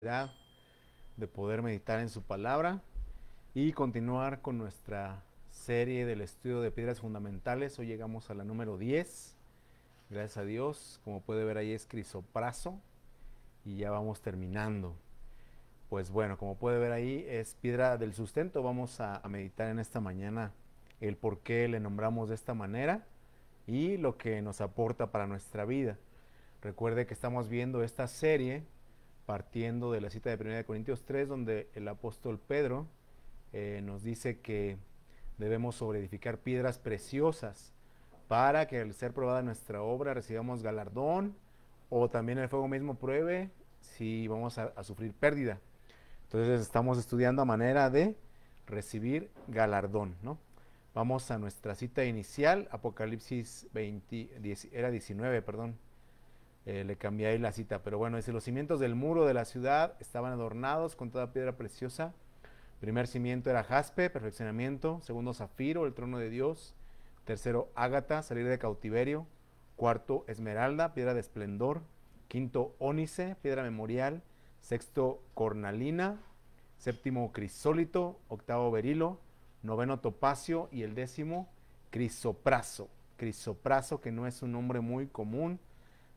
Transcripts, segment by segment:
de poder meditar en su palabra y continuar con nuestra serie del estudio de piedras fundamentales. Hoy llegamos a la número 10. Gracias a Dios, como puede ver ahí es crisopraso y ya vamos terminando. Pues bueno, como puede ver ahí es piedra del sustento. Vamos a meditar en esta mañana el por qué le nombramos de esta manera y lo que nos aporta para nuestra vida. Recuerde que estamos viendo esta serie partiendo de la cita de 1 Corintios 3, donde el apóstol Pedro nos dice que debemos sobreedificar piedras preciosas para que al ser probada nuestra obra recibamos galardón, o también el fuego mismo pruebe si vamos a sufrir pérdida. Entonces estamos estudiando a manera de recibir galardón, ¿no? Vamos a nuestra cita inicial, Apocalipsis 19, perdón. Le cambié ahí la cita, pero bueno, dice: los cimientos del muro de la ciudad estaban adornados con toda piedra preciosa. Primer cimiento era jaspe, perfeccionamiento. Segundo, zafiro, el trono de Dios. Tercero, ágata, salir de cautiverio. Cuarto, esmeralda, piedra de esplendor. Quinto, ónice, piedra memorial. Sexto, cornalina. Séptimo, crisólito. Octavo, berilo. Noveno, topacio. Y el décimo, crisopraso. Crisopraso, que no es un nombre muy común.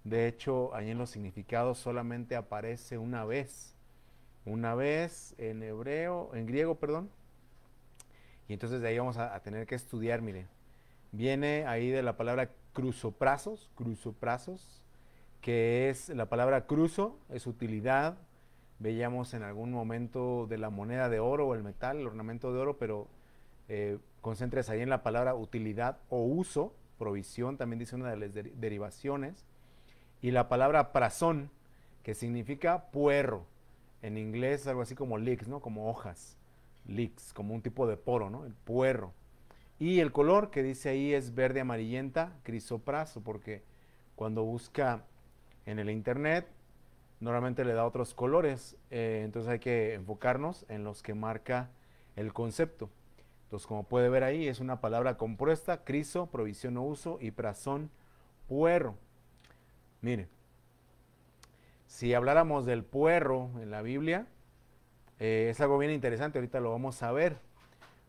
De hecho, ahí en los significados solamente aparece una vez en hebreo, en griego, perdón. Y entonces de ahí vamos a tener que estudiar, mire. Viene ahí de la palabra cruzoprasos, que es la palabra cruzo, es utilidad. Veíamos en algún momento de la moneda de oro o el metal, el ornamento de oro, pero concéntrese ahí en la palabra utilidad o uso, provisión, también dice una de las derivaciones. Y la palabra prazón, que significa puerro. En inglés algo así como leeks, ¿no? Como hojas. Leeks, como un tipo de poro, ¿no? El puerro. Y el color que dice ahí es verde amarillenta, crisopraso, porque cuando busca en el internet normalmente le da otros colores. Entonces hay que enfocarnos en los que marca el concepto. Entonces, como puede ver ahí, es una palabra compuesta: criso, provisión o uso, y prazón, puerro. Mire, si habláramos del puerro en la Biblia, es algo bien interesante, ahorita lo vamos a ver.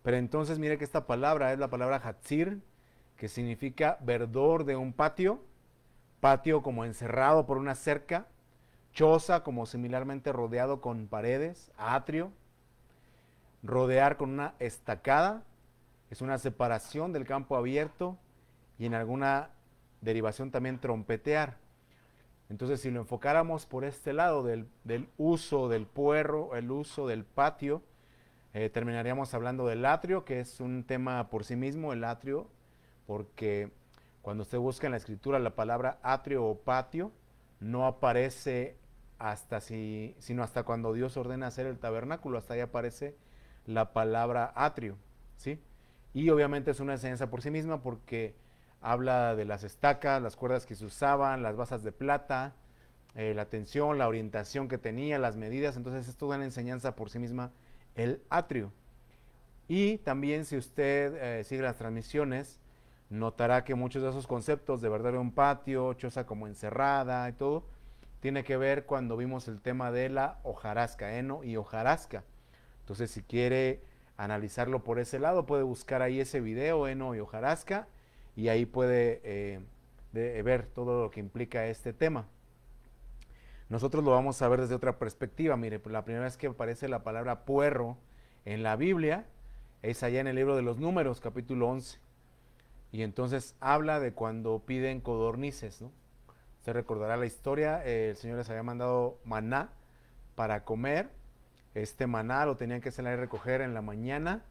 Pero entonces mire que esta palabra es la palabra hatzir, que significa verdor de un patio, patio como encerrado por una cerca, choza como similarmente rodeado con paredes, atrio, rodear con una estacada, es una separación del campo abierto, y en alguna derivación también trompetear. Entonces, si lo enfocáramos por este lado del uso del puerro, el uso del patio, terminaríamos hablando del atrio, que es un tema por sí mismo, el atrio, porque cuando usted busca en la escritura la palabra atrio o patio, no aparece sino hasta cuando Dios ordena hacer el tabernáculo, hasta ahí aparece la palabra atrio, ¿sí? Y obviamente es una enseñanza por sí misma, porque habla de las estacas, las cuerdas que se usaban, las basas de plata, la tensión, la orientación que tenía, las medidas. Entonces es toda una enseñanza por sí misma el atrio. Y también, si usted sigue las transmisiones, notará que muchos de esos conceptos de verdadero un patio, choza como encerrada y todo, tiene que ver cuando vimos el tema de la hojarasca, heno y hojarasca. Entonces, si quiere analizarlo por ese lado, puede buscar ahí ese video, heno y hojarasca, y ahí puede ver todo lo que implica este tema. Nosotros lo vamos a ver desde otra perspectiva. Mire, la primera vez que aparece la palabra puerro en la Biblia es allá en el libro de los Números, capítulo 11. Y entonces habla de cuando piden codornices, ¿no? Usted recordará la historia, el Señor les había mandado maná para comer. Este maná lo tenían que salir a recoger en la mañana,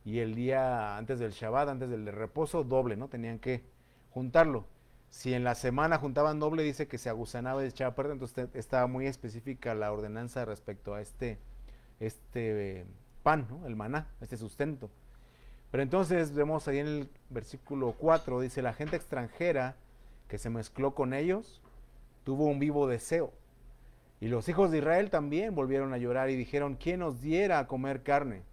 y el día antes del Shabbat, antes del reposo, doble, ¿no? Tenían que juntarlo. Si en la semana juntaban doble, dice que se aguzanaba y echaba a perder. Entonces estaba muy específica la ordenanza respecto a este pan, ¿no? El maná, este sustento. Pero entonces vemos ahí en el versículo 4, dice: la gente extranjera que se mezcló con ellos tuvo un vivo deseo. Y los hijos de Israel también volvieron a llorar y dijeron: ¿quién nos diera a comer carne?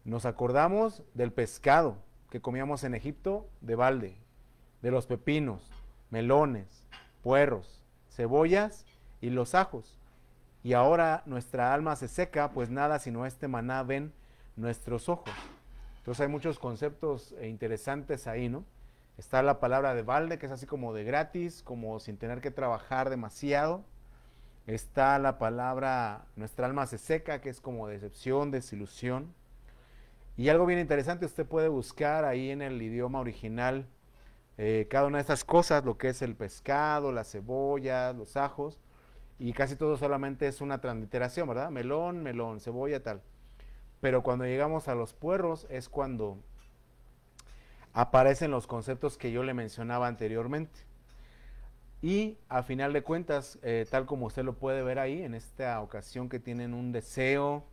Nos acordamos del pescado que comíamos en Egipto de balde, de los pepinos, melones, puerros, cebollas y los ajos. y ahora nuestra alma se seca, pues nada sino este maná ven nuestros ojos. Entonces hay muchos conceptos interesantes ahí, ¿no? Está la palabra de balde, que es así como de gratis, como sin tener que trabajar demasiado. Está la palabra nuestra alma se seca, que es como decepción, desilusión. Y algo bien interesante, usted puede buscar ahí en el idioma original cada una de estas cosas, lo que es el pescado, las cebollas, los ajos, y casi todo solamente es una transliteración, ¿verdad? Melón, melón, cebolla, tal. Pero cuando llegamos a los puerros es cuando aparecen los conceptos que yo le mencionaba anteriormente. Y a final de cuentas, tal como usted lo puede ver ahí, en esta ocasión que tienen un deseo,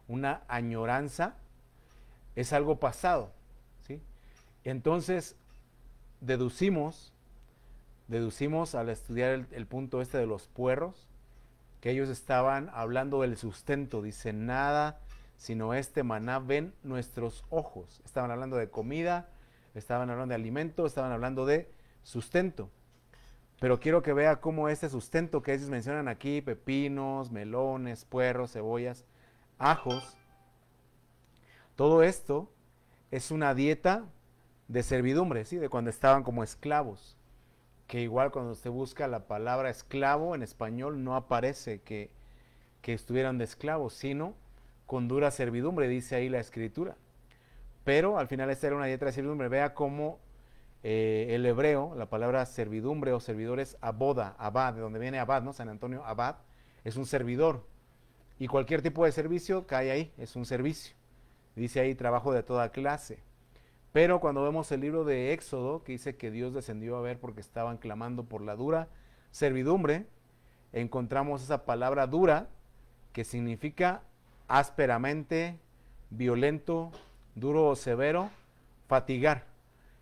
una añoranza, es algo pasado, ¿sí? Entonces, deducimos al estudiar el punto este de los puerros, que ellos estaban hablando del sustento, dice, nada sino este maná ven nuestros ojos. Estaban hablando de comida, estaban hablando de alimento, estaban hablando de sustento. Pero quiero que vea cómo este sustento que ellos mencionan aquí, pepinos, melones, puerros, cebollas, ajos, todo esto es una dieta de servidumbre, ¿sí? De cuando estaban como esclavos. Que igual cuando usted busca la palabra esclavo en español no aparece que estuvieran de esclavos, sino con dura servidumbre, dice ahí la escritura. Pero al final esta era una dieta de servidumbre. Vea cómo el hebreo, la palabra servidumbre o servidor es aboda, abad, de donde viene abad, ¿no? San Antonio abad, es un servidor. Y cualquier tipo de servicio cae ahí, es un servicio. Dice ahí trabajo de toda clase. Pero cuando vemos el libro de Éxodo, que dice que Dios descendió a ver porque estaban clamando por la dura servidumbre, encontramos esa palabra dura que significa ásperamente, violento, duro o severo, fatigar.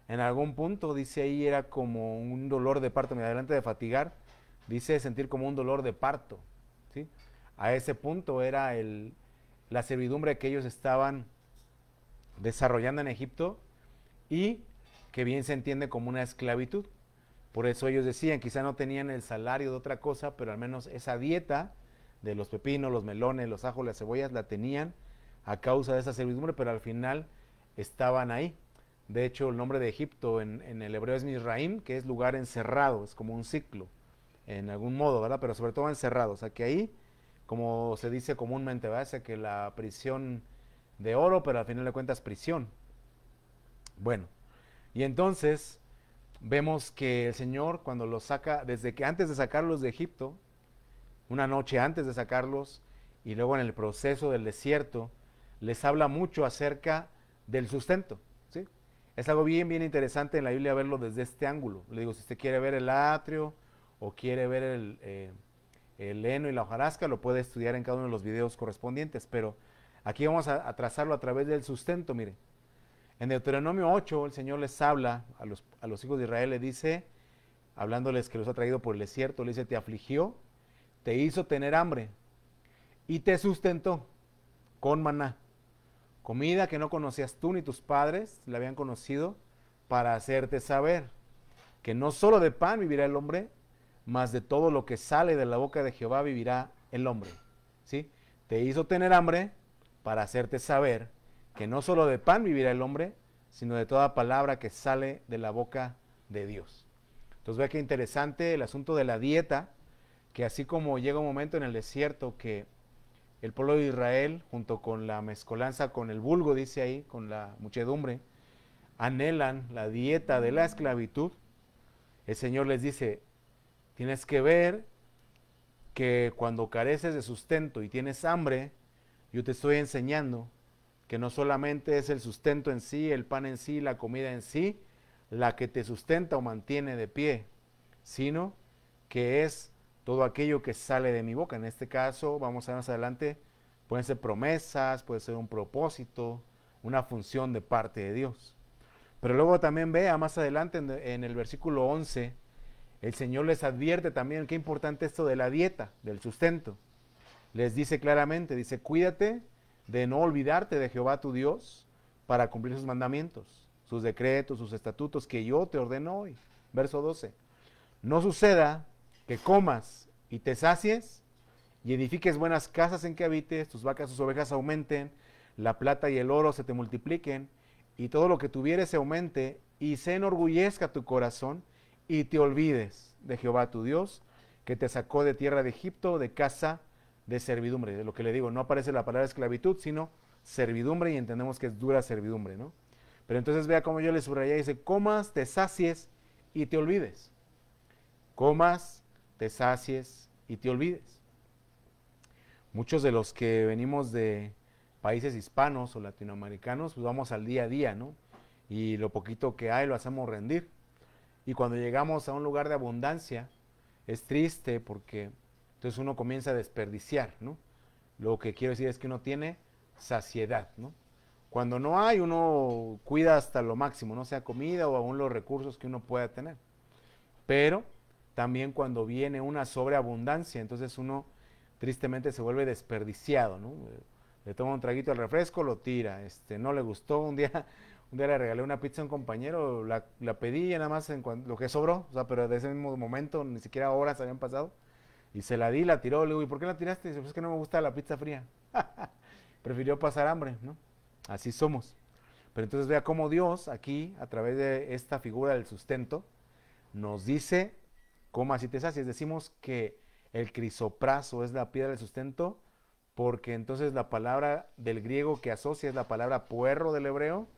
En algún punto dice ahí era como un dolor de parto, adelante de fatigar, dice sentir como un dolor de parto, ¿sí? A ese punto era la servidumbre que ellos estaban desarrollando en Egipto y que bien se entiende como una esclavitud. Por eso ellos decían, quizá no tenían el salario de otra cosa, pero al menos esa dieta de los pepinos, los melones, los ajos, las cebollas, la tenían a causa de esa servidumbre, pero al final estaban ahí. De hecho, el nombre de Egipto en el hebreo es Misraim, que es lugar encerrado, es como un ciclo, en algún modo, ¿verdad? Pero sobre todo encerrado, o sea que ahí, como se dice comúnmente, ¿verdad? O sea que la prisión de oro, pero al final de cuentas prisión. Bueno, y entonces vemos que el Señor cuando los saca, desde que antes de sacarlos de Egipto, una noche antes de sacarlos, y luego en el proceso del desierto, les habla mucho acerca del sustento, ¿sí? Es algo bien, bien interesante en la Biblia verlo desde este ángulo. Le digo, si usted quiere ver el atrio o quiere ver el heno y la hojarasca, lo puede estudiar en cada uno de los videos correspondientes, pero aquí vamos a trazarlo a través del sustento, mire. En Deuteronomio 8 el Señor les habla a los hijos de Israel, le dice, hablándoles que los ha traído por el desierto, le dice, te afligió, te hizo tener hambre y te sustentó con maná, comida que no conocías tú ni tus padres la habían conocido, para hacerte saber que no solo de pan vivirá el hombre, mas de todo lo que sale de la boca de Jehová vivirá el hombre. ¿Sí? Te hizo tener hambre para hacerte saber que no solo de pan vivirá el hombre, sino de toda palabra que sale de la boca de Dios. Entonces ve que interesante el asunto de la dieta, que así como llega un momento en el desierto que el pueblo de Israel, junto con la mezcolanza con el vulgo, dice ahí, con la muchedumbre, anhelan la dieta de la esclavitud, el Señor les dice, tienes que ver que cuando careces de sustento y tienes hambre, yo te estoy enseñando que no solamente es el sustento en sí, el pan en sí, la comida en sí, la que te sustenta o mantiene de pie, sino que es todo aquello que sale de mi boca. En este caso, vamos a ver más adelante, pueden ser promesas, puede ser un propósito, una función de parte de Dios. Pero luego también vea más adelante en el versículo 11, el Señor les advierte también qué importante esto de la dieta, del sustento. Les dice claramente, dice, cuídate de no olvidarte de Jehová tu Dios para cumplir sus mandamientos, sus decretos, sus estatutos que yo te ordeno hoy. Verso 12. No suceda que comas y te sacies y edifiques buenas casas en que habites, tus vacas, tus ovejas aumenten, la plata y el oro se te multipliquen, y todo lo que tuvieres se aumente, y se enorgullezca tu corazón, y te olvides de Jehová tu Dios, que te sacó de tierra de Egipto, de casa de servidumbre. De lo que le digo, no aparece la palabra esclavitud, sino servidumbre, y entendemos que es dura servidumbre, ¿no? Pero entonces vea cómo yo le subrayé, dice, comas, te sacies y te olvides. Comas, te sacies y te olvides. Muchos de los que venimos de países hispanos o latinoamericanos, pues vamos al día a día, ¿no? Y lo poquito que hay lo hacemos rendir. Y cuando llegamos a un lugar de abundancia, es triste porque entonces uno comienza a desperdiciar, ¿no? Lo que quiero decir es que uno tiene saciedad, ¿no? Cuando no hay, uno cuida hasta lo máximo, no sea comida o aún los recursos que uno pueda tener. Pero también cuando viene una sobreabundancia, entonces uno tristemente se vuelve desperdiciado, ¿no? Le toma un traguito al refresco, lo tira, no le gustó, un día le regalé una pizza a un compañero, la pedí nada más lo que sobró, o sea, pero de ese mismo momento, ni siquiera horas habían pasado, y se la di, la tiró, le digo, ¿y por qué la tiraste? Dice, pues es que no me gusta la pizza fría. Prefirió pasar hambre, ¿no? Así somos. Pero entonces vea cómo Dios aquí, a través de esta figura del sustento, nos dice, coma si te sacias. Decimos que el crisopraso es la piedra del sustento, porque entonces la palabra del griego que asocia es la palabra puerro del hebreo,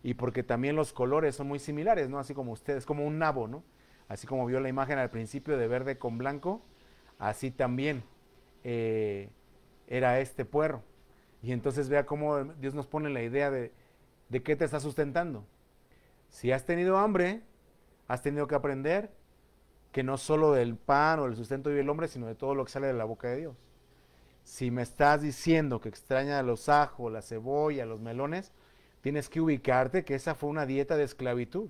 y porque también los colores son muy similares, ¿no? Así como ustedes, como un nabo, ¿no? Así como vio la imagen al principio de verde con blanco, así también era este puerro. Y entonces vea cómo Dios nos pone la idea de qué te está sustentando. Si has tenido hambre, has tenido que aprender que no solo del pan o del sustento vive el hombre, sino de todo lo que sale de la boca de Dios. Si me estás diciendo que extraña los ajos, la cebolla, los melones, tienes que ubicarte que esa fue una dieta de esclavitud.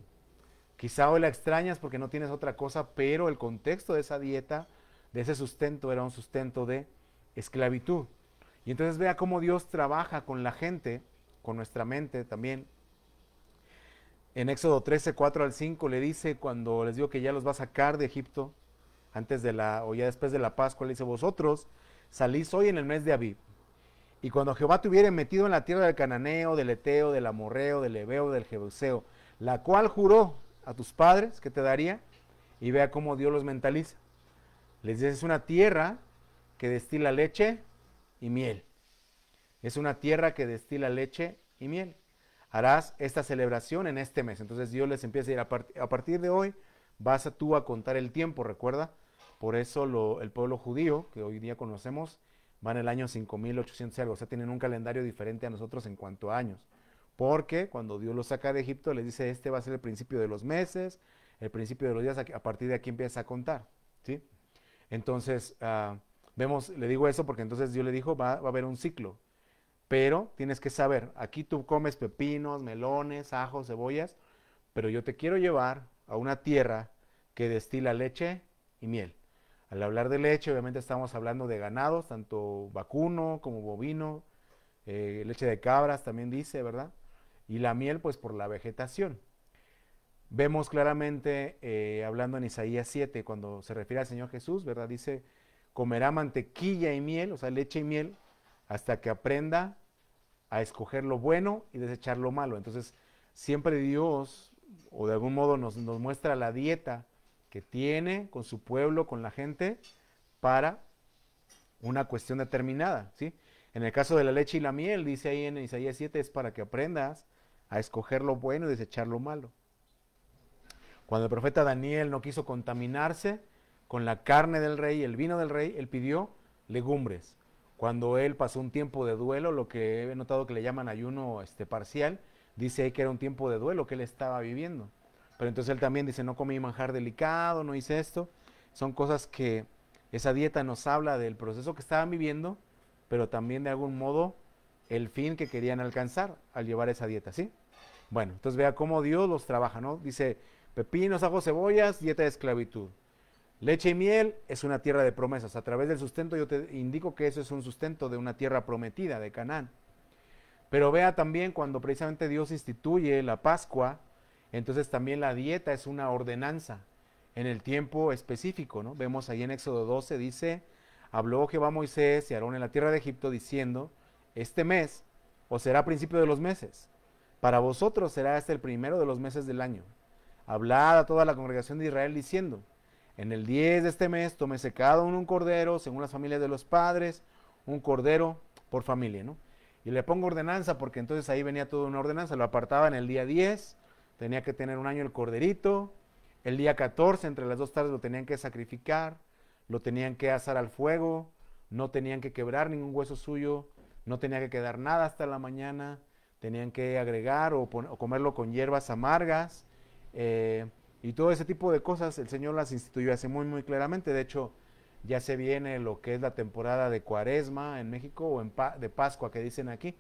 Quizá hoy la extrañas porque no tienes otra cosa, pero el contexto de esa dieta, de ese sustento, era un sustento de esclavitud. Y entonces vea cómo Dios trabaja con la gente, con nuestra mente también. En Éxodo 13, 4 al 5 le dice, cuando les digo que ya los va a sacar de Egipto, antes de o ya después de la Pascua, le dice, vosotros salís hoy en el mes de Abib. Y cuando Jehová te hubiere metido en la tierra del Cananeo, del Eteo, del Amorreo, del Ebeo, del Jebuseo, la cual juró a tus padres que te daría, y vea cómo Dios los mentaliza. Les dice, es una tierra que destila leche y miel. Es una tierra que destila leche y miel. Harás esta celebración en este mes. Entonces Dios les empieza a decir, a partir de hoy vas tú a contar el tiempo, recuerda. Por eso el pueblo judío, que hoy día conocemos, va en el año 5800 y algo. O sea, tienen un calendario diferente a nosotros en cuanto a años. Porque cuando Dios los saca de Egipto, les dice, este va a ser el principio de los meses, el principio de los días, a partir de aquí empieza a contar, ¿sí? Entonces, le digo eso porque entonces Dios le dijo, va a haber un ciclo. Pero tienes que saber, aquí tú comes pepinos, melones, ajos, cebollas, pero yo te quiero llevar a una tierra que destila leche y miel. Al hablar de leche, obviamente estamos hablando de ganados, tanto vacuno como bovino, leche de cabras también dice, ¿verdad? Y la miel, pues por la vegetación. Vemos claramente, hablando en Isaías 7, cuando se refiere al Señor Jesús, ¿verdad? Dice, comerá mantequilla y miel, o sea, leche y miel, hasta que aprenda a escoger lo bueno y desechar lo malo. Entonces, siempre Dios, o de algún modo nos muestra la dieta que tiene con su pueblo, con la gente, para una cuestión determinada, ¿sí? En el caso de la leche y la miel, dice ahí en Isaías 7, es para que aprendas a escoger lo bueno y desechar lo malo. Cuando el profeta Daniel no quiso contaminarse con la carne del rey, el vino del rey, él pidió legumbres. Cuando él pasó un tiempo de duelo, lo que he notado que le llaman ayuno parcial, dice ahí que era un tiempo de duelo que él estaba viviendo. Pero entonces él también dice, no comí manjar delicado, no hice esto. Son cosas que esa dieta nos habla del proceso que estaban viviendo, pero también de algún modo el fin que querían alcanzar al llevar esa dieta, ¿sí? Bueno, entonces vea cómo Dios los trabaja, ¿no? Dice, pepinos, ajos, cebollas, dieta de esclavitud. Leche y miel es una tierra de promesas. A través del sustento yo te indico que eso es un sustento de una tierra prometida, de Canaán. Pero vea también cuando precisamente Dios instituye la Pascua, entonces también la dieta es una ordenanza en el tiempo específico, ¿no? Vemos ahí en Éxodo 12, dice, habló Jehová a Moisés y a Aarón en la tierra de Egipto, diciendo, este mes os será principio de los meses. Para vosotros será este el primero de los meses del año. Hablad a toda la congregación de Israel diciendo, en el 10 de este mes tómese cada uno un cordero, según las familias de los padres, un cordero por familia, ¿no? Y le pongo ordenanza porque entonces ahí venía toda una ordenanza, lo apartaba en el día 10, tenía que tener un año el corderito, el día 14 entre las 2 tardes lo tenían que sacrificar, lo tenían que asar al fuego, no tenían que quebrar ningún hueso suyo, no tenía que quedar nada hasta la mañana, tenían que agregar o comerlo con hierbas amargas, y todo ese tipo de cosas el Señor las instituyó así muy muy claramente. De hecho, ya se viene lo que es la temporada de Cuaresma en México o de Pascua que dicen aquí.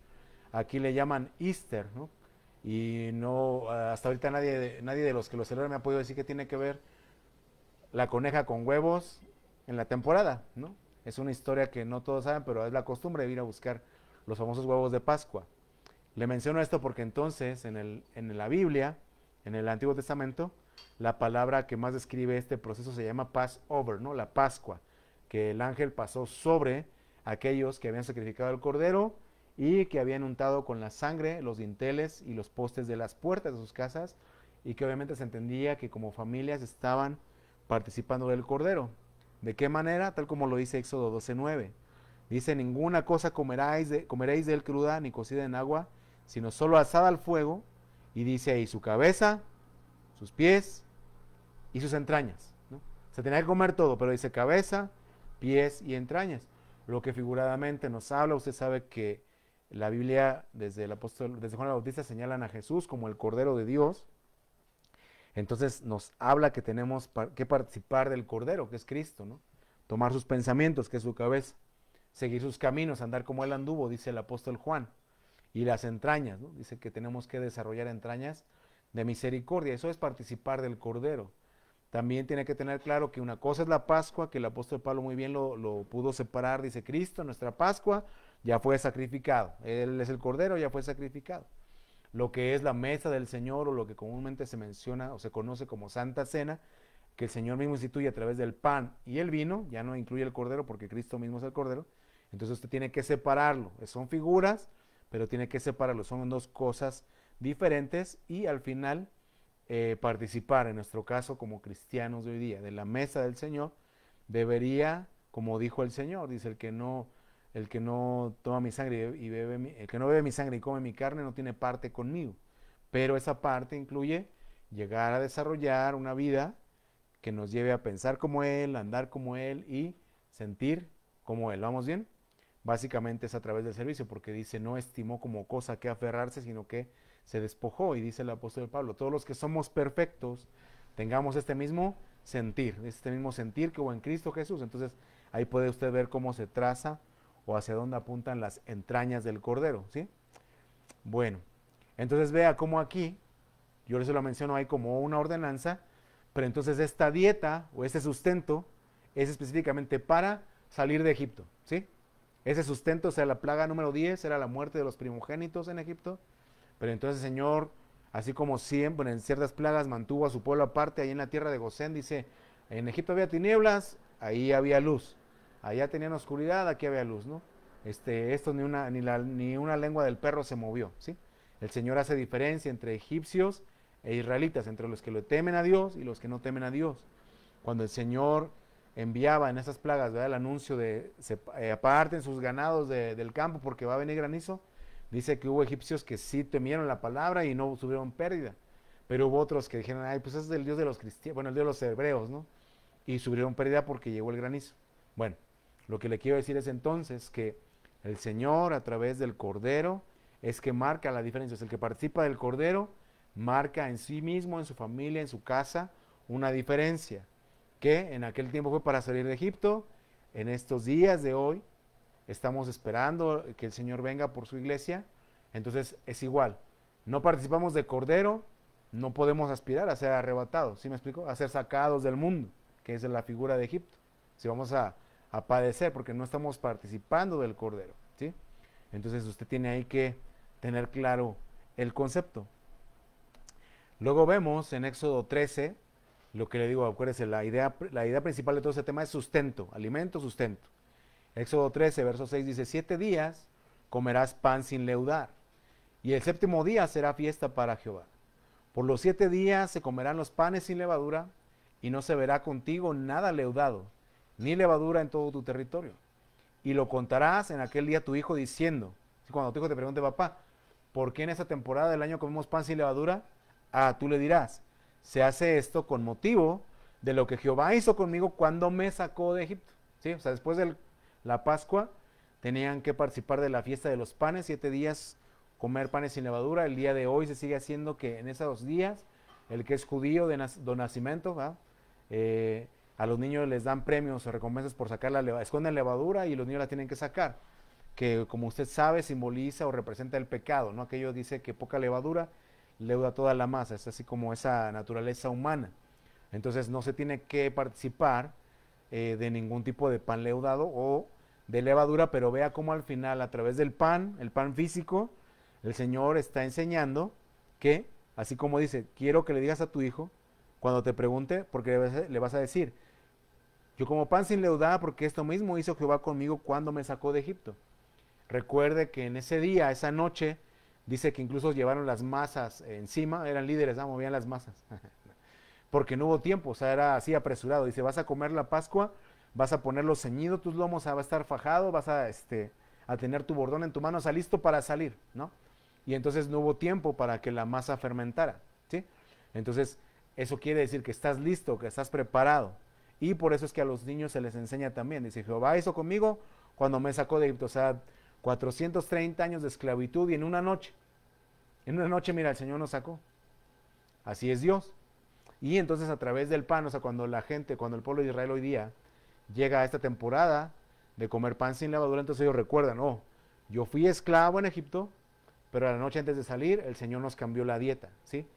Aquí le llaman Easter, ¿no? Y no, hasta ahorita nadie de los que lo celebran me ha podido decir que tiene que ver la coneja con huevos en la temporada, ¿no? Es una historia que no todos saben, pero es la costumbre de ir a buscar los famosos huevos de Pascua. Le menciono esto porque entonces en la Biblia, en el Antiguo Testamento, la palabra que más describe este proceso se llama Passover, ¿no? La Pascua, que el ángel pasó sobre aquellos que habían sacrificado el cordero y que habían untado con la sangre los dinteles y los postes de las puertas de sus casas, y que obviamente se entendía que como familias estaban participando del cordero. ¿De qué manera? Tal como lo dice Éxodo 12:9. Dice, ninguna cosa comeréis de él cruda ni cocida en agua, sino solo asada al fuego. Y dice ahí su cabeza, sus pies y sus entrañas, ¿no? Se tenía que comer todo, pero dice cabeza, pies y entrañas. Lo que figuradamente nos habla, usted sabe que la Biblia desde Juan el Bautista señalan a Jesús como el Cordero de Dios. Entonces nos habla que tenemos que participar del Cordero, que es Cristo, ¿no? Tomar sus pensamientos, que es su cabeza, seguir sus caminos, andar como él anduvo, dice el apóstol Juan. Y las entrañas, ¿no? Dice que tenemos que desarrollar entrañas de misericordia. Eso es participar del Cordero. También tiene que tener claro que una cosa es la Pascua, que el apóstol Pablo muy bien lo pudo separar. Dice, Cristo, nuestra Pascua, ya fue sacrificado. Él es el Cordero, ya fue sacrificado. Lo que es la mesa del Señor, o lo que comúnmente se menciona o se conoce como Santa Cena, que el Señor mismo instituye a través del pan y el vino, ya no incluye el Cordero porque Cristo mismo es el Cordero. Entonces usted tiene que separarlo. Son figuras, pero tiene que separarlo. Son dos cosas diferentes, y al final participar, en nuestro caso como cristianos de hoy día, de la mesa del Señor, debería, como dijo el Señor, dice, el que no toma mi sangre y bebe el que no bebe mi sangre y come mi carne no tiene parte conmigo. Pero esa parte incluye llegar a desarrollar una vida que nos lleve a pensar como Él, andar como Él y sentir como Él. ¿Vamos bien? Básicamente es a través del servicio, porque dice, no estimó como cosa que aferrarse, sino que se despojó. Y dice el apóstol Pablo, todos los que somos perfectos, tengamos este mismo sentir que hubo en Cristo Jesús. Entonces ahí puede usted ver cómo se traza o hacia dónde apuntan las entrañas del Cordero, ¿sí? Bueno, entonces vea cómo aquí, yo se lo menciono ahí como una ordenanza, pero entonces esta dieta o este sustento es específicamente para salir de Egipto, ¿sí? Ese sustento, o sea, la plaga número 10 era la muerte de los primogénitos en Egipto, pero entonces el Señor, así como siempre en ciertas plagas mantuvo a su pueblo aparte, ahí en la tierra de Gosén, dice, en Egipto había tinieblas, ahí había luz, allá tenían oscuridad, aquí había luz, ¿no? Esto ni una lengua del perro se movió, ¿sí? El Señor hace diferencia entre egipcios e israelitas, entre los que lo temen a Dios y los que no temen a Dios. Cuando el Señor enviaba en esas plagas, ¿verdad?, el anuncio de aparten sus ganados del campo porque va a venir granizo, dice que hubo egipcios que sí temieron la palabra y no tuvieron pérdida, pero hubo otros que dijeron, ay, pues ese es el Dios de los cristianos, bueno, el Dios de los hebreos, ¿no? Y sufrieron pérdida porque llegó el granizo. Bueno, lo que le quiero decir es entonces que el Señor a través del Cordero es que marca la diferencia. Es el que participa del Cordero, marca en sí mismo, en su familia, en su casa, una diferencia que en aquel tiempo fue para salir de Egipto. En estos días de hoy estamos esperando que el Señor venga por su iglesia. Entonces es igual, no participamos de Cordero, no podemos aspirar a ser arrebatados, ¿sí me explico? A ser sacados del mundo, que es la figura de Egipto. Si vamos a padecer porque no estamos participando del Cordero, ¿sí? Entonces usted tiene ahí que tener claro el concepto. Luego vemos en Éxodo 13, lo que le digo, acuérdese, la idea principal de todo este tema es sustento, alimento, sustento. Éxodo 13, verso 6 dice, 7 días comerás pan sin leudar, y el séptimo día será fiesta para Jehová. Por los 7 días se comerán los panes sin levadura, y no se verá contigo nada leudado, ni levadura en todo tu territorio. Y lo contarás en aquel día a tu hijo diciendo, cuando tu hijo te pregunte, papá, ¿por qué en esta temporada del año comemos pan sin levadura? Tú le dirás, se hace esto con motivo de lo que Jehová hizo conmigo cuando me sacó de Egipto. ¿Sí? O sea, después de la Pascua tenían que participar de la fiesta de los panes, 7 días comer panes sin levadura. El día de hoy se sigue haciendo que en esos días, el que es judío de nacimiento, a los niños les dan premios o recompensas por sacar la levadura, esconden levadura y los niños la tienen que sacar, que como usted sabe simboliza o representa el pecado, ¿no? Aquello dice que poca levadura leuda toda la masa, es así como esa naturaleza humana. Entonces no se tiene que participar de ningún tipo de pan leudado o de levadura, pero vea cómo al final a través del pan, el pan físico, el Señor está enseñando que, así como dice, quiero que le digas a tu hijo, cuando te pregunte, porque le vas a decir, yo como pan sin leudar porque esto mismo hizo Jehová conmigo cuando me sacó de Egipto. Recuerde que en ese día, esa noche, dice que incluso llevaron las masas encima, eran líderes, movían las masas, porque no hubo tiempo, o sea, era así apresurado. Dice, vas a comer la Pascua, vas a ponerlo ceñido tus lomos, va a estar fajado, vas a tener tu bordón en tu mano, o sea, listo para salir, ¿no? Y entonces no hubo tiempo para que la masa fermentara, ¿sí? Entonces, eso quiere decir que estás listo, que estás preparado. Y por eso es que a los niños se les enseña también. Dice, Jehová hizo conmigo cuando me sacó de Egipto. O sea, 430 años de esclavitud y en una noche, mira, el Señor nos sacó. Así es Dios. Y entonces a través del pan, o sea, cuando el pueblo de Israel hoy día llega a esta temporada de comer pan sin levadura, entonces ellos recuerdan, yo fui esclavo en Egipto, pero a la noche antes de salir, el Señor nos cambió la dieta, ¿sí?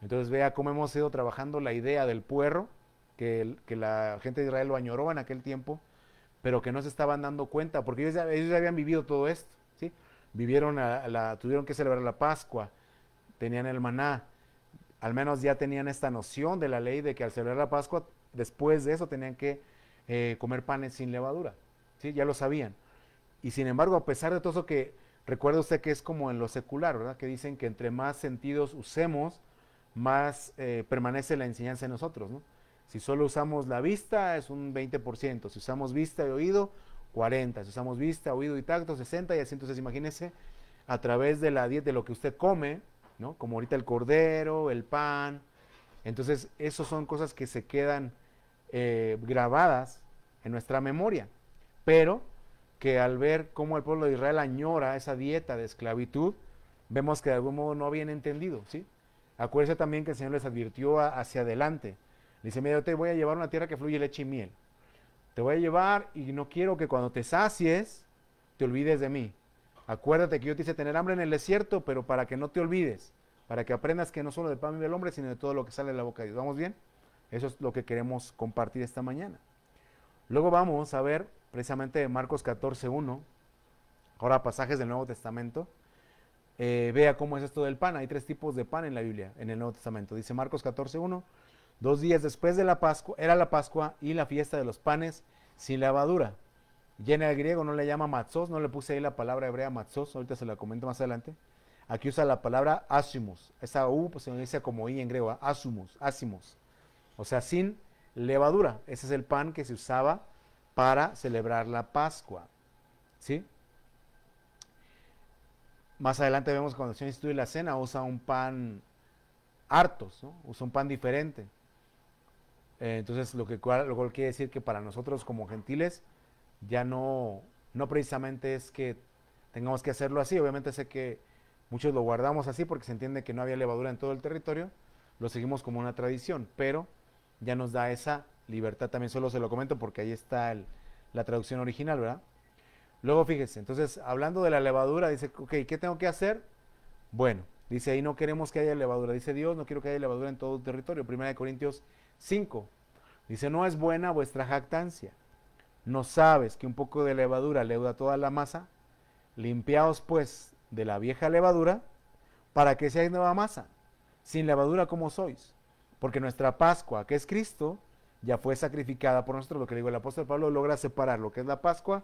Entonces vea cómo hemos ido trabajando la idea del puerro, que la gente de Israel lo añoró en aquel tiempo, pero que no se estaban dando cuenta, porque ellos ya habían vivido todo esto, ¿sí? Tuvieron que celebrar la Pascua, tenían el maná, al menos ya tenían esta noción de la ley de que al celebrar la Pascua, después de eso tenían que comer panes sin levadura, ¿sí? Ya lo sabían. Y sin embargo, a pesar de todo eso que, recuerda usted que es como en lo secular, ¿verdad? Que dicen que entre más sentidos usemos, más permanece la enseñanza en nosotros, ¿no? Si solo usamos la vista es un 20%, si usamos vista y oído, 40%, si usamos vista, oído y tacto, 60%, y así. Entonces imagínese a través de la dieta, de lo que usted come, ¿no? Como ahorita el cordero, el pan, entonces esas son cosas que se quedan grabadas en nuestra memoria, pero que al ver cómo el pueblo de Israel añora esa dieta de esclavitud, vemos que de algún modo no habían entendido, ¿sí? Acuérdense también que el Señor les advirtió hacia adelante. Le dice, mira, yo te voy a llevar a una tierra que fluye leche y miel. Te voy a llevar y no quiero que cuando te sacies, te olvides de mí. Acuérdate que yo te hice tener hambre en el desierto, pero para que no te olvides, para que aprendas que no solo de pan vive el hombre, sino de todo lo que sale de la boca de Dios. ¿Vamos bien? Eso es lo que queremos compartir esta mañana. Luego vamos a ver precisamente Marcos 14:1, ahora pasajes del Nuevo Testamento. Vea cómo es esto del pan. Hay 3 tipos de pan en la Biblia, en el Nuevo Testamento. Dice Marcos 14:1, 2 días después de la Pascua, era la Pascua y la fiesta de los panes sin levadura. Y en el griego no le llama matzos, no le puse ahí la palabra hebrea matzos, ahorita se la comento más adelante. Aquí usa la palabra asimos. Esa U pues, se dice como I en griego, asimos. O sea, sin levadura. Ese es el pan que se usaba para celebrar la Pascua. ¿Sí? Más adelante vemos que cuando el Señor instituye la cena, usa un pan hartos, ¿no? Usa un pan diferente. Entonces, lo cual quiere decir que para nosotros como gentiles, ya no precisamente es que tengamos que hacerlo así. Obviamente sé que muchos lo guardamos así porque se entiende que no había levadura en todo el territorio, lo seguimos como una tradición, pero ya nos da esa libertad. También solo se lo comento porque ahí está la traducción original, ¿verdad? Luego fíjese, entonces hablando de la levadura, dice, ok, ¿qué tengo que hacer? Bueno, dice ahí no queremos que haya levadura, dice Dios, no quiero que haya levadura en todo el territorio. 1 Corintios 5, dice, no es buena vuestra jactancia. ¿No sabes que un poco de levadura leuda toda la masa? Limpiaos pues de la vieja levadura para que seáis nueva masa, sin levadura como sois. Porque nuestra Pascua, que es Cristo, ya fue sacrificada por nosotros. Lo que digo, el apóstol Pablo logra separar lo que es la Pascua